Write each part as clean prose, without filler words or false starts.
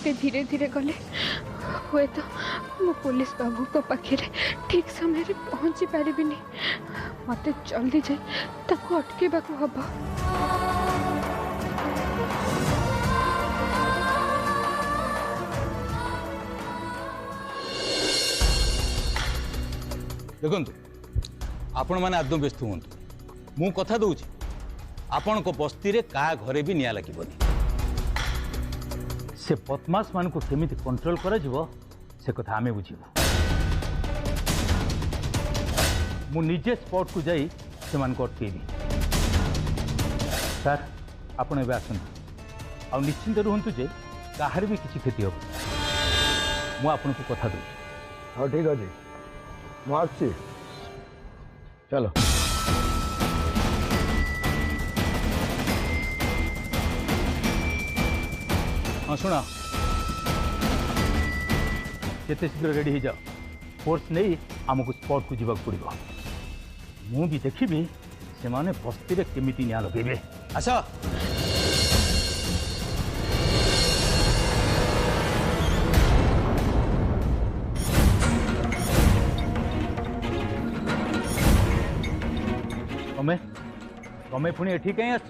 एते धीरे धीरे गले हुए तो मो पुलिस बाबू को पाखे ठीक समय रे पहुंची पारिबिनी मते जल्दी जाए ताको अटकेबा को हबो। देखु आपण मैंने आदम व्यस्त हूँ मु कथा दूची आपण को बस्ती रे का घरे भी निया लगे से बदमाश मान को केमिति कंट्रोल करा जीवो से कथा आमे बुझीबो। मु निजे स्पॉट को जाई से मान को अटकेबी। सर आपण एबे आसन आ निश्चिंत रहंतु जे काहर भी किछि क्षति हो मु आपण को कथा दूची। हाँ ठीक अछि मु आछि चलो। हाँ शुण जिते शीघ्र रेडी हो जाओ फोर्स नहीं आमको स्पॉट को जीवा पड़ो मु भी देखी से माने बस्ती रे केमिति निया लगे आस तमें तमें पुणी एठी कहीं आस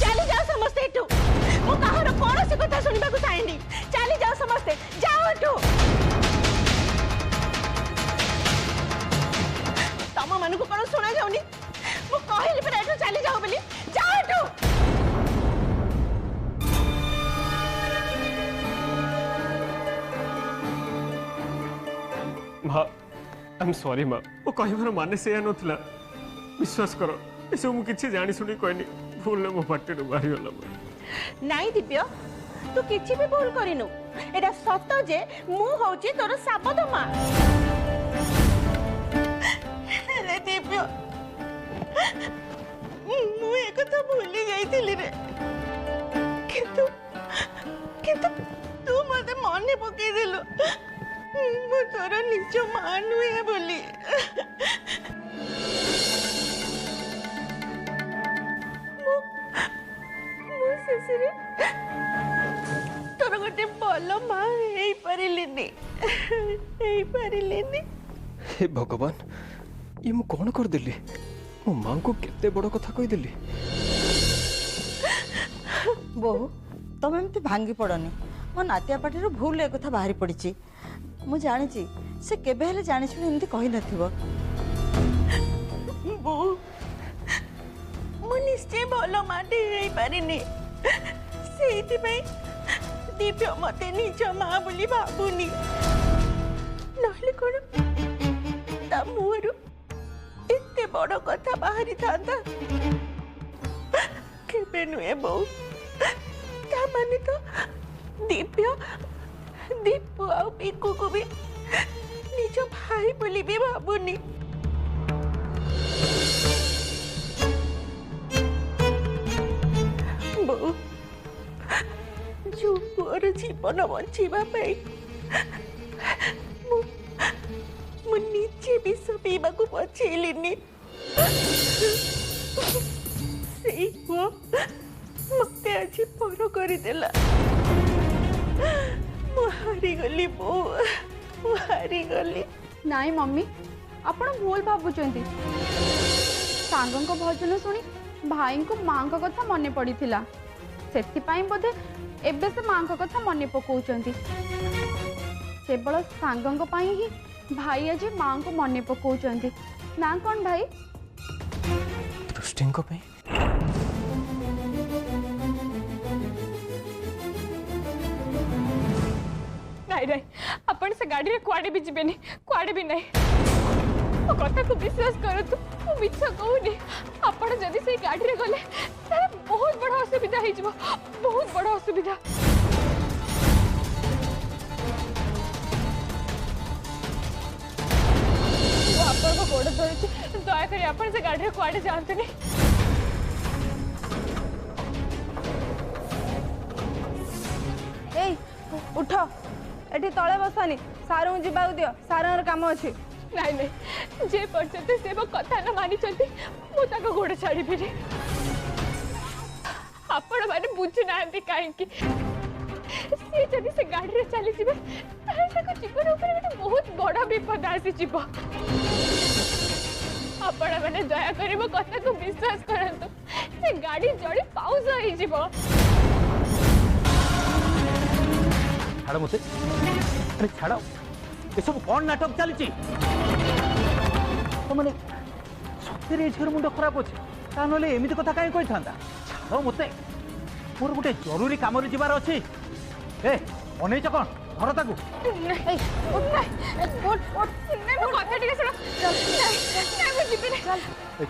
चली जाओ समस्ते एठू मु कहार कौन से कथा सुनिबा को चाहेनी चली जाओ समस्ते जाओ एठू तम मन को कौन सुना जाउनी मु कहली पर एठू चली जाओ बोली जाओ एठू। माँ आई एम सॉरी माँ वो कहबार माने से नथिला विश्वास करो एसब मु किछि जानी सुनी कहनी भूल मो पार्टी बाहरी गला नाई दिव्य तू किछि भी भूल करिनु एटा सत जे मु होची तोर साबत मां। रे दिव्य मु एक तो भूली जाइथिली रे किंतु किंतु तू मते मने पके देलु मु तोर निज मां नुहे बोली। तोर गोटे भल माँ हे भगवान ये मु कौन कर देली मो मां को केते बड़ कथा कहि देली। बहु तुम एमती भांगी पड़नी मो नातिया पार्टी भूल एक कथा बाहरी पड़ी मु जानी से केबे हेले जानी शुणी एमती कहि नथिबो। बहु मु निश्चय भल माटी हेई पारिनी सेइथिपई दिव्य मते निज मां बोली भाबुनी नहले कोन ता मुहरु एते बड़ कथा बाहरी थांता केबे नुए बहु ता माने तो दिव्य दीपू आ पिकू को भी निज भाई बोली भी भाबुनी। बहु जो पुअर जीवन बंचीबा पाई मु निजे विष पीवा को पछेलिनी सेई पुआ मते आज पर करदेला मु हारी गली बो मु हारी गली। नाई मम्मी आपण भूल भाबुचंती सांगन को भजन सुनी भाई को मां का कथा मने पड़ी थिला सेथिपाई बोधे एबे से मां का कथा मने पकोउचंती केवल सांगन को पाई ही भाई आज मां को मने पकोउचंती ना कौन भाई दृष्टिंग को पे नाई नाई अपन से गाड़ी रे कुआडे भी जिबेनी कुआडे भी नहीं ओ कथा को विश्वास करो तू मु मिछ कहूनी आपण जदी से गाड़ी रे गले तारे बहुत बड़ असुविधा हो जिवो बहुत बड़ असुविधा। आपण को गोड़ धरछि दया करी आपण से गाड़ी रे कुआडे जानतनी। ए उठ एठी तळे बसानी सारू जीवा दियो सारंर काम अछि। नहीं नहीं जे पर्यंत से वो कथा न मानी चलती मु ताको गोड़ छाड़ी फिरी आपण माने बुझुना कहीं सी जदि से गाड़ी रे चली जीवन जीवन ऊपर बहुत बड़ विपद आसी आपण मैंने दया कर मो कथा को विश्वास करंतु से गाड़ी जड़ी पाउस होई जीवो छाड़ मते अरे छाड़ ये सब कौन नाटक चलची तो माने सत्य झीर मुंड खराब अच्छे ता नले एमिति कथा काई कहि थांदा छाड़ मते मोर गोटे जरूरी काम रे जिबार अछि ए अनेच कौन घर ताकू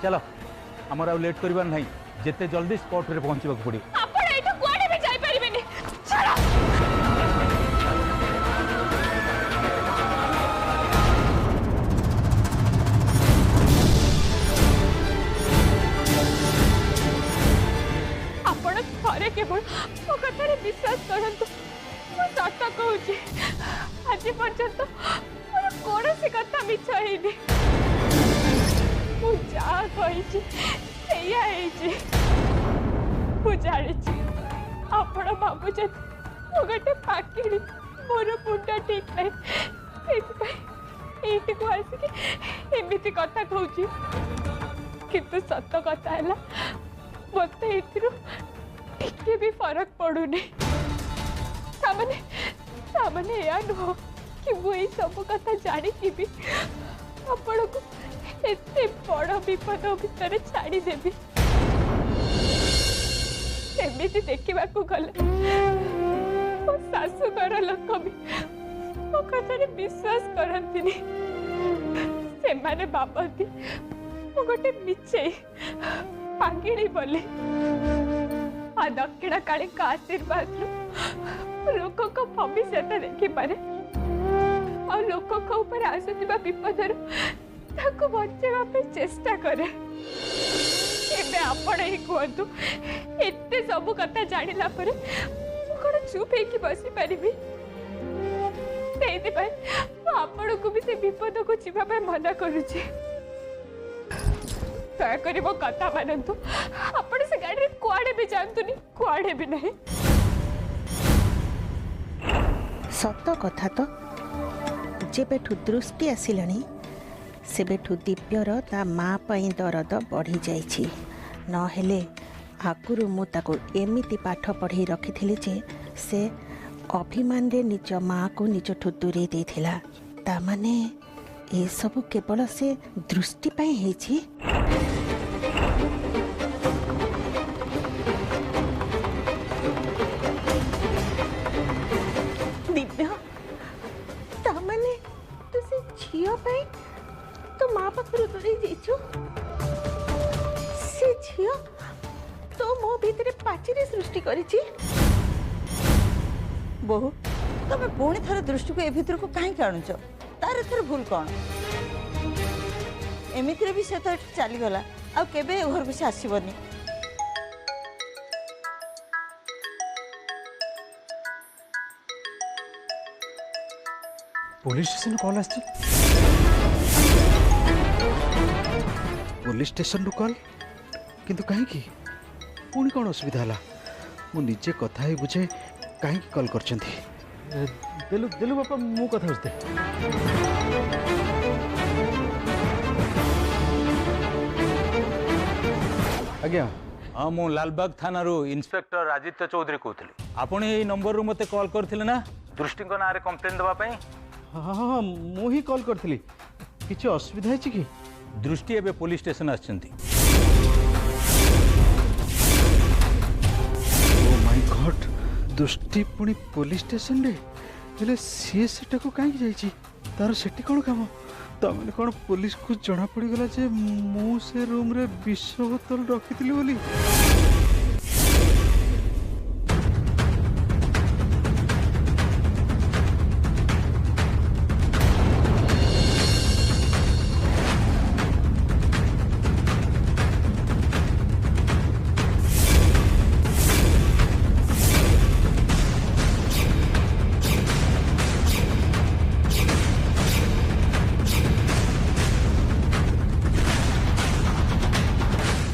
चलो आमर आउ लेट करबार नहीं जेते जल्दी स्पॉट रे पहुंचबा पड़ी आपण एठो कोडे भी जाई परिबेनी चलो आपण थरे केवल मो कथारे विश्वास करंतु सत कहूँ आज पर्यंत मोर कौन कथा मिछ होनी जानी आपण भावुच गोटे पाकिड़ी मोर मुंड ठीक नहीं ये को आसिक एमती कथा कहूँ किंतु सत कथा है मत टे भी फरक पड़ूनी तामने या नुह कि मुझे सब कथा जानी भी आपण को एते बड़ विपद भितर छाड़ी देवी एमती देखा गले मो शाशुघर लोक भी मो कथा विश्वास करती से भावती मो गोटे मिछे पागिड़ी बोली आ दक्षिण काली आशीर्वाद लोक भविष्य देखी पारे और लोक ऊपर आसुवा विपदर बचाई चेष्टा करे आपण ही कहतु एत सब कथा जाना कौन चुप है बसी पारि आपण को भी से विपद को जीवाई मना करुचे दयाक मो कथा मानतु आपण से गाड़ी कुआड़े भी जातुनि कुआड़े भी नहीं सत कथा तो जेबेठु दृष्टि आसिलानी सेबेठु दिव्यर ता माँ पई दरद बढ़ी जाइछि नहेले आगुरु मु ताको एमिति पाठ पढ़ी रखिथिली जे से अभिमान रे निज माँ को निज ठु दूरे देथिला ता माने ए सब केवल से दृष्टि पई हेछि दिव्य ता माने तू से झियो पई तो माँ पाखर दूरे जाइछु से झियो तो मो भीतर पाचिरी सृष्टि करिछि बहु तमे पुणी थर दृष्टि को ए भीतर को कहीं आणुच तार थर भूल कौन एमितिर भी से तो चली गला आ केबे घर को से आसीबनी पुलिस स्टेशन कॉल आछि पुलिस स्टेशन रु कॉल किंतु कहीं की पुणी कौन असुविधा है मु निजे कथा ही बुझे कहीं कॉल करछंती देलु देलु बापा मु कथा बुझते आज्ञा हाँ मु लालबाग थाना रू इंस्पेक्टर आदित्य चौधरी कहते आपण ये नंबर रू मते कॉल करथिले ना दृष्टि ना रे कंप्लेन दबा पई हाँ हाँ मु ही कॉल करथिली किछि असुविधा है कि दृष्टि एबे पुलिस स्टेशन आछंती ओ माय गॉड दृष्टि पुणी पुलिस स्टेशन रे हेले सी सेटा को कहीं जाइछि तार सेठी कोन काम तमने कोन पुलिस को जना पड़ी गला जे मु से रूम रे विष बोतल रखिथिली बोली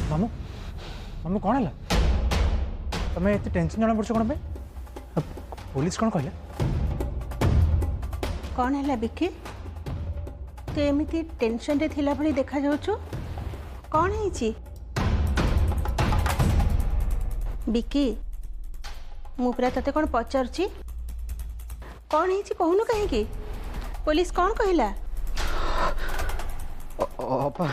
मामू मामू कौन है तुम्हें एत टेंशन जना पड़ कौन पुलिस कौन कहला कौन है बिकी तू एमती टेंशन रे थिला भली देखा जाउछु कौन है बिकी मु पूरा तते कौन पचारुची कौन है कहूनु कहीं पुलिस कौन कहला अपा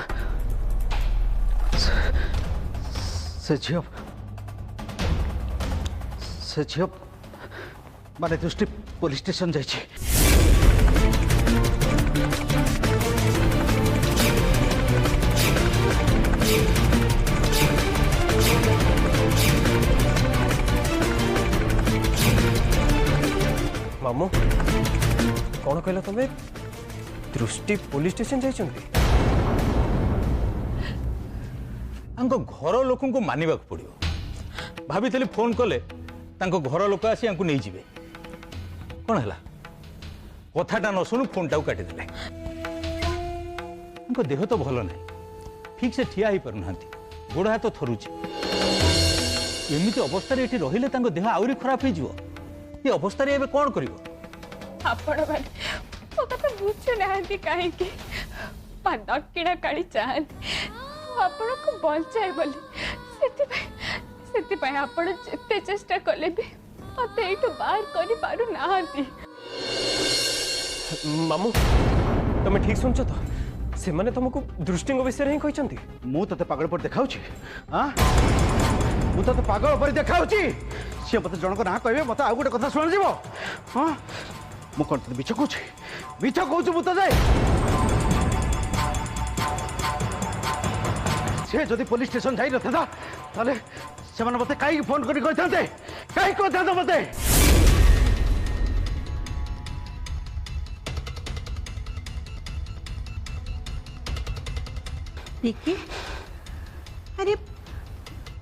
से झील माने दृष्टि पुलिस स्टेशन जाइए मामू कौन कहला तुम्हें दृष्टि पुलिस स्टेशन जाइछंती आंको घर लोक को मानवा पड़ो भाई फोन कले घर लोक आसी नहीं जीवे कौन है कथाटा न शुणु फोन टाक काटिदे देह तो भल ना ठीक से ठिया हो पार गोड़ हाथ थरुची एमती अवस्था ये रही देह आहरी खराब हो ये अवस्था रे कौन कर आपण मैंने वो कथा बुझु ना कहीं दक्षिणा काली चाहती आपण को बचाए बोली आपण जिते चेष्टा कले भी मत ये बाहर कर पारु ना मामू तुम ठीक सुनछ तो से माने तुमको दृष्टि विषय ही कहते मु ते पागल पर देखा हाँ मु ते पागल पर देखा सी मत जनक ना कहे मत आउ गोटे कथा शुण जीव हाँ मु कौन मिछ कहूँ मुझे से जदि पुलिस स्टेशन जाई नथा ताले से मत कहीं फोन करी कहते कहीं कहते मत बिकी अरे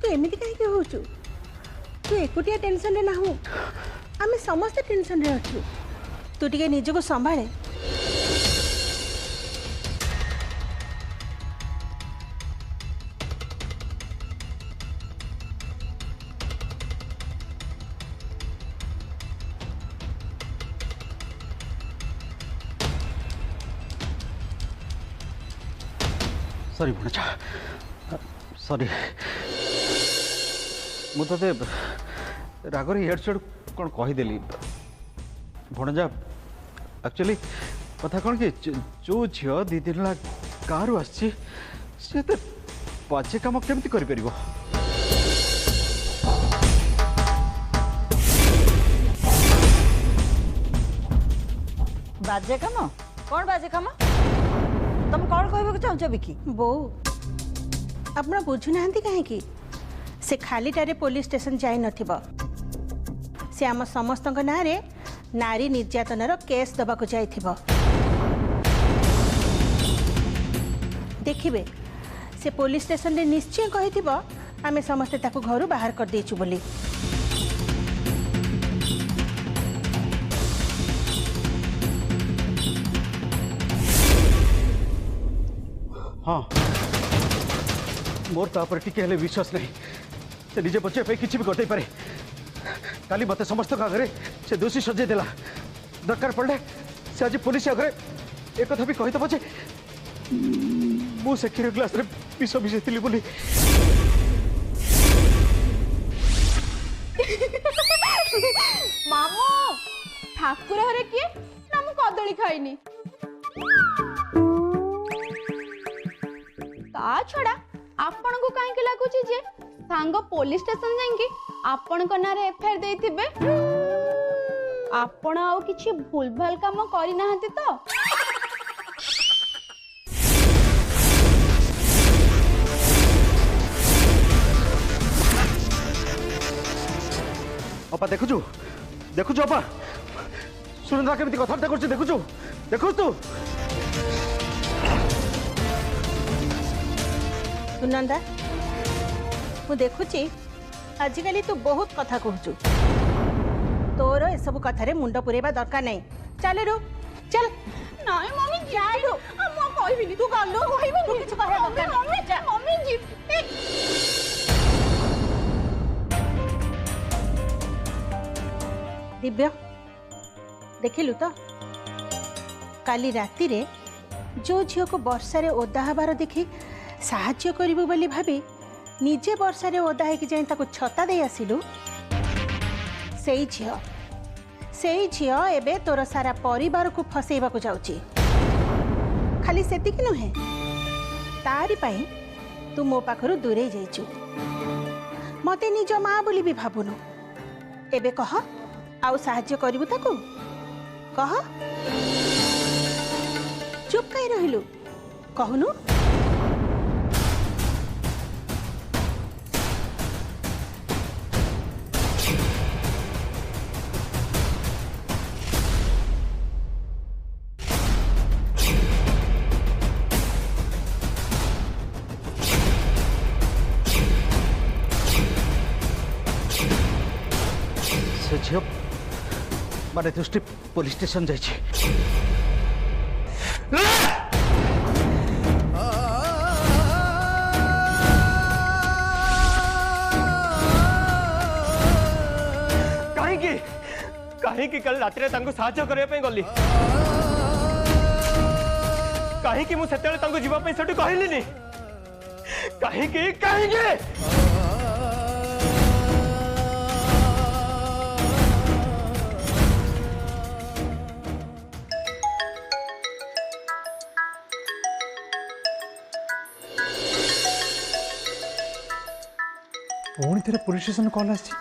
तू एमती कहीं होचु तू एकुटिया टेंशन रे ना हो आमे समस्त टेंशन रे अछु तू टिके निजको संभाळे सॉरी भणजा सॉरी मुझे रागर हेडसेट कौन कहीदेली भणजा एक्चुअली कथा कौन कि जो झील दी दिन है गाँव आसी बाजे कम केमती कर बाजे काम कौन बाजे काम तुम कौन कहबो चाहछ बिकी बो आपण बुझुना कहीं से खालीटारे पुलिस स्टेशन जाई नथिबो से आम समस्त ना रे नारी निर्यातनार केस दबाको जाइथिबो देखिबे से पुलिस स्टेशन रे निश्चय कहिथिबो आमे समस्त ताको घरु बाहर कर देछु बोली हाँ मोर तापर टिके हेले विश्वास नहीं से निजे बचे पे किसी भी घटे पारे काली मते समस्त आगे से दोषी सजे देला दरकार पड़े से आज पुलिस आगे एक कथा भी कही दबे मु से क्षीर ग्लास रे विष मिसैली बोली मामू ठाकुर हरे किए ना मु कदली खाइनी ता छड़ा आपण को काहे लागुची जे सांग पुलिस स्टेशन जाएंगे आपण को नारे एफआईआर देथिबे आपण आउ किछि भूलभाल काम करि नाहंती तो अपा देखुछु देखुछु अपा सुरेंद्र केमती कथार्ता करछ देखुछु देखु तू सुनंदा मु देखुची आजिकली तू बहुत कथा कहचु तोर ए सब कथारे मुंड पुरेबा दरकार नहीं चल रू चल नाय मम्मी जाडू हम कहबिनी तू गल्लो कहबे तू किछ कहबा दरकार मम्मी मम्मी जी दिव्य देखिलु तो काली राति रे जो झील को वर्षा रे ओदा हबार देखी साहाଯ୍य करिबु बोली भाबी निजे वर्षा रे ओदा है कि जाई ताको छता दे आसिलु सेई झील एबे तोर सारा परिवार को फसेइबा को जाउची खाली सेतिक नुहे तारी पाई तू मो पाखरु दूरे जाइचु मते निज माँ बोली भी भाबुनु एबे कह आउ साहाଯ୍य करिबु ताको कह चुप कहीं रहिलु कहनु से झील माने दृष्टि पुलिस स्टेशन जाइए कहीं कल रात साहाଯ୍य करने गली कहीं मुझे जावाई से कहली कहीं पुणी थे पुलिस स्टेशन कॉल आसी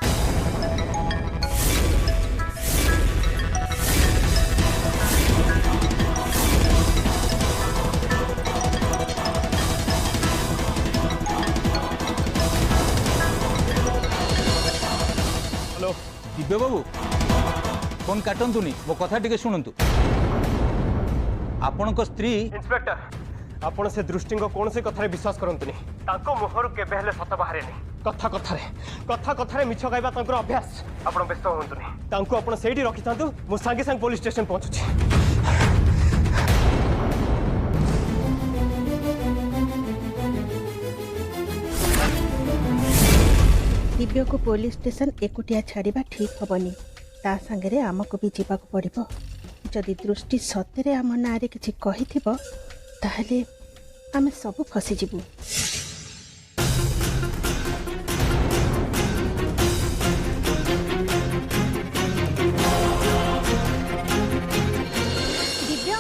हेलो दिव्य बाबू फोन काटंतुनी मो कथा टिके शुणंतु आपणक स्त्री इंस्पेक्टर आपण से दृष्टि कौन सी कथारे विश्वास करंतुनी तांको मुहरु केबे हेले सत बाहरे नहीं कथा कथारे मिछ कहबा तांकर अभ्यास आपण व्यस्त होंतुनी तांको आपण सेठी रखि थांतु मो संगे संग पुलिस स्टेशन पहुंचुची दिव्य को पुलिस स्टेशन एकुटिया छाड़िबा ठीक हबनी ता संगे आमको भी जीवाक पड़िबो जदि दृष्टि सतेरे आम नारे किछि कहिथिबो ताहले आमे सब फसी जीवु दिव्य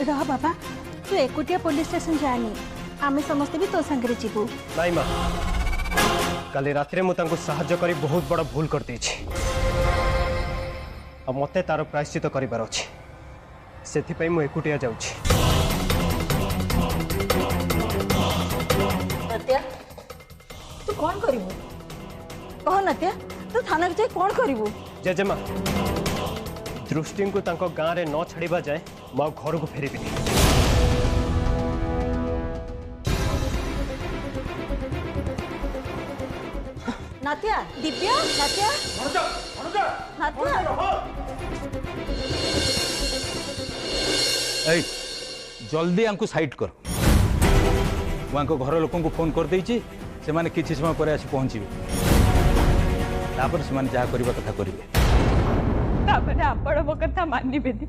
रह बाबा तू एकुटिया पुलिस स्टेशन जानी आमे समस्त भी तो संगे जीवु नाई मां काली रात्रे मु तांको सहाय्य करी बहुत बड़ा भूल कर देछि अब मते तार प्रायश्चित करिबार अछि सेथि पई मु एकुटिया जाउछि नत्या तू कौन करिबू कह नत्या तू थाना के जाय कौन करिबू जेजेमा दृष्टि को तांको गाँव रे न छाड़िबा जाए मु घर को फेरिबिनी नात्या दिव्या नात्या नात्या ऐ जल्दी आंकु साइड कर मुझे घर लोक फोन कर देछि से माने किछि समय पर आसी पहुंचबे तापर से माने जा करबा कथा करिवे तापर आपण मो कथा मानिबेनी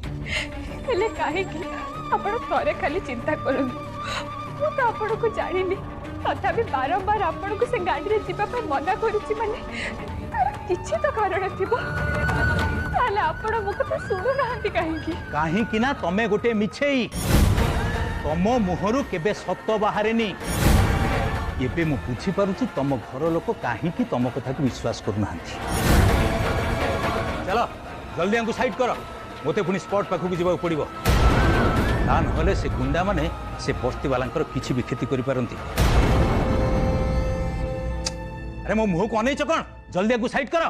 हेले काहे कि आपण थरे खाली चिंता करनु मु तो आपण को जानिनी तथापि बारंबार आपण को से गाड़ी रे जीवा पे मना करिछि माने किछि तो कारण थिबो ताले आपण मो कथा सुनु नाहंती काहे कि ना तमे गोटे मिछेई तम मुहरु केबे सत बाहरेनी एबे मु बुझी पारुछि तम घर लोक काहे कि तम कथा को विश्वास करू नाहंती चलो जल्दी आंकु साइड कर मोते पुनी स्पॉट पाखु जीवा पड़िबो ता नहले से गुंडा माने से बस्ती वालांकर किछि भी क्षति करि पारंती अरे मो मुह को अनैछ कोन जल्दी आंकु साइड कर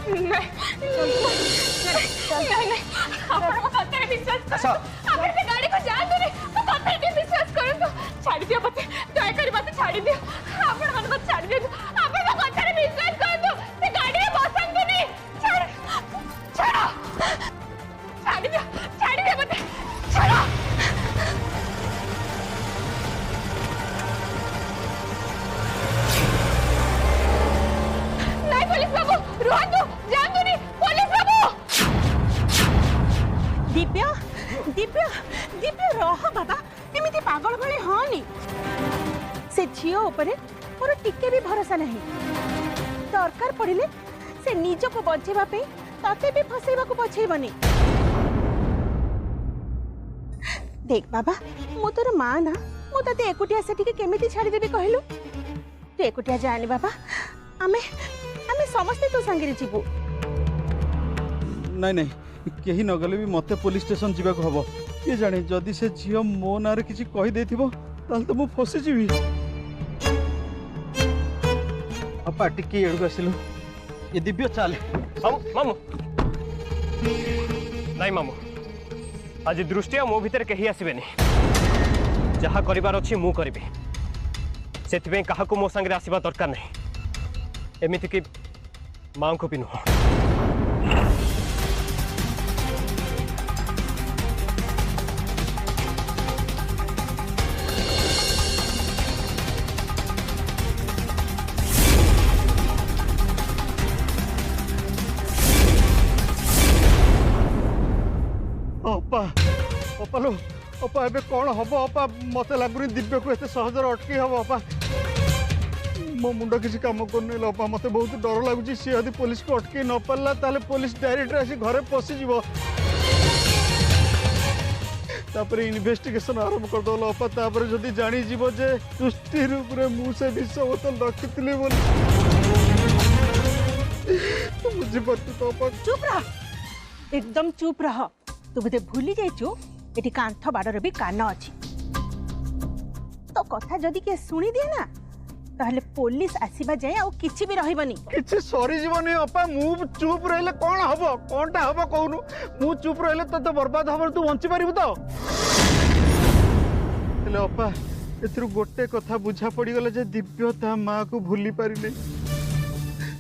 नहीं आपण को कथा विश्वास कर आपण से गाड़ी को जान दे तो कथा के विश्वास कर तो छाड़ दियो मते दया करी मते छाड़ दियो आपण मन मत छाड़ दियो आपण को कथा विश्वास कर दो से गाड़ी में बसन को नहीं छाड़ दियो मते छाड़ो नहीं पुलिस बाबू रुहतु जान दो नहीं उपरे मोर टिके भी भरोसा नहीं। दरकार पड़िले से निज को बचेबा पे तते भी फसेबा को बचेबनी। देख बाबा मु तोर मां ना मु तते एकुटिया से टिके केमिति छाड़ी देबी कहलु। तू एकुटिया जानी बाबा आमे आमे समस्त तो संगे जीवु। नहीं नहीं केही न गले भी मते पुलिस स्टेशन जीवा को हबो। के जाने जदी से झियो मो नारे किछि कहि देथिबो ताल तो मु फसे जीवी। अपा टिके एडु आसिलु ये दिव्य चाले मामू नहीं मामू आज दृष्टि मो भीतर कहीं आसबेनि। जहाँ करिबार अछि मु करिबे सेतिबे काहाकू मो संगे आसीबा दरकार नहीं। एमिति कि मां को भी नुह। अपा अपा लो अपा एबे कौन हम अपा मत लगुनि दिव्य को एते सहजर अटकी हम अपा। मो मुंड किसी काम करने अपा मत बहुत डर लगुच। सी यदि पुलिस को अटकी न पारा ताले पुलिस डायरेक्ट आसी घरे पशिज तापर इन्वेस्टिगेशन आरंभ कर दो अपा। तापर जदि जानी जीव जे दृष्टि रूप रे मु से विष बोतल रखितली बोली बुझी पड़ती तो अपा। चुप रह एकदम चुप रह। तू बोधे भूली जाइछु एटी कांथ बाडर भी कान अछि। तो कथा जदि के सुनी दिए ना ताहले पुलिस आसीबा जाय आ किछि भी रहइबनी। किछि सरी जीवनी अपा। मु चुप रहले कोन हबो कोनटा हबो कहूनु। मु चुप रहले तो बर्बाद हबर तू बंची पारिबु तो। हेले अपा एथरु गोटे कथा बुझा पड़ी गले जे दिव्य ता मां को भूली पारिले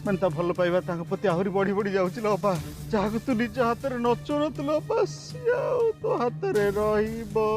मन ता भल पाइबा तांग प्रति आहुरी बढ़ी बढ़ी जाउछि लो अपा। जाहा को तू निज हाथ रे नचो नतलो अपा सिया तो हाथ रे रहिबो।